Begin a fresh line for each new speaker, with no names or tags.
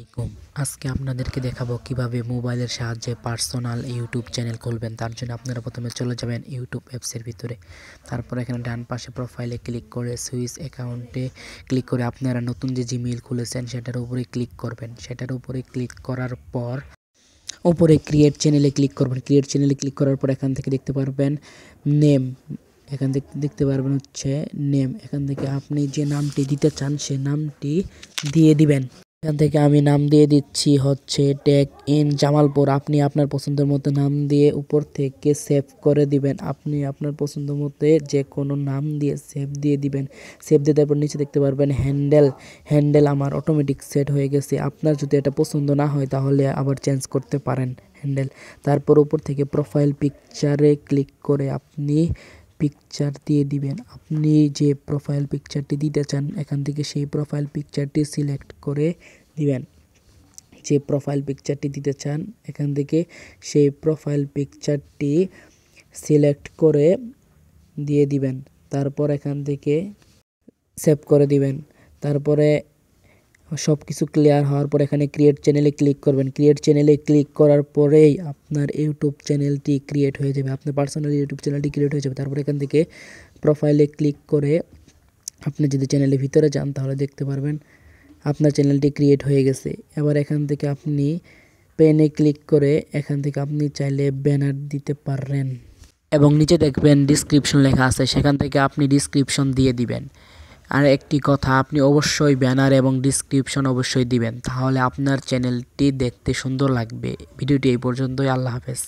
আলাইকুম। আজকে আপনাদেরকে দেখাবো কিভাবে মোবাইলের সাহায্যে পার্সোনাল ইউটিউব চ্যানেল খুলবেন। তার জন্য আপনারা প্রথমে চলে যাবেন ইউটিউব অ্যাপসের ভিতরে। তারপর এখানে ডান পাশে প্রোফাইলে ক্লিক করে সুইচ অ্যাকাউন্টে ক্লিক করে আপনারা নতুন যে জিমেইল খুলেছেন সেটার উপরে ক্লিক করবেন। সেটার উপরে ক্লিক করার পর উপরে ক্রিয়েট চ্যানেলে ক্লিক করবেন। ক্রিয়েট চ্যানেলে ক্লিক করার পর এখান থেকে দেখতে পারবেন নেম। এখান থেকে দেখতে পারবেন হচ্ছে নেম। এখান থেকে আপনি যে নামটি দিতে চান সে নামটি দিয়ে দিবেন। এখান থেকে আমি নাম দিয়ে দিচ্ছি হচ্ছে টেক ইন জামালপুর। আপনি আপনার পছন্দের মতো নাম দিয়ে উপর থেকে সেভ করে দিবেন। আপনি আপনার পছন্দ মতো যে কোনো নাম দিয়ে সেভ দিয়ে দিবেন। সেভ দিয়ে দেওয়ার পর নিচে দেখতে পারবেন হ্যান্ডেল আমার অটোমেটিক সেট হয়ে গেছে। আপনার যদি এটা পছন্দ না হয় তাহলে আবার চেঞ্জ করতে পারেন হ্যান্ডেল। তারপর উপর থেকে প্রোফাইল পিকচারে ক্লিক করে আপনি পিকচার দিয়ে দিবেন। আপনি যে প্রোফাইল পিকচারটি দিতে চান এখান থেকে সেই প্রোফাইল পিকচারটি সিলেক্ট করে দিবেন। যে প্রোফাইল পিকচারটি দিতে চান এখান থেকে সেই প্রোফাইল পিকচারটি সিলেক্ট করে দিয়ে দিবেন। তারপর এখান থেকে সেভ করে দিবেন। তারপরে সব কিছু ক্লিয়ার হওয়ার পর এখানে ক্রিয়েট চ্যানেলে ক্লিক করবেন। ক্রিয়েট চ্যানেলে ক্লিক করার পরেই আপনার ইউটিউব চ্যানেলটি ক্রিয়েট হয়ে যাবে। আপনার পার্সোনাল ইউটিউব চ্যানেলটি ক্রিয়েট হয়ে যাবে। তারপর এখান থেকে প্রোফাইলে ক্লিক করে আপনি যদি চ্যানেলের ভিতরে যান তাহলে দেখতে পারবেন আপনার চ্যানেলটি ক্রিয়েট হয়ে গেছে। এবার এখান থেকে আপনি পেনে ক্লিক করে এখান থেকে আপনি চাইলে ব্যানার দিতে পারেন এবং নিচে দেখবেন ডিসক্রিপশন লেখা আছে, সেখান থেকে আপনি ডিসক্রিপশন দিয়ে দিবেন। আর একটি কথা, আপনি অবশ্যই ব্যানার এবং ডিসক্রিপশন অবশ্যই দিবেন, তাহলে আপনার চ্যানেলটি দেখতে সুন্দর লাগবে। ভিডিওটি এই পর্যন্তই। আল্লাহ হাফেজ।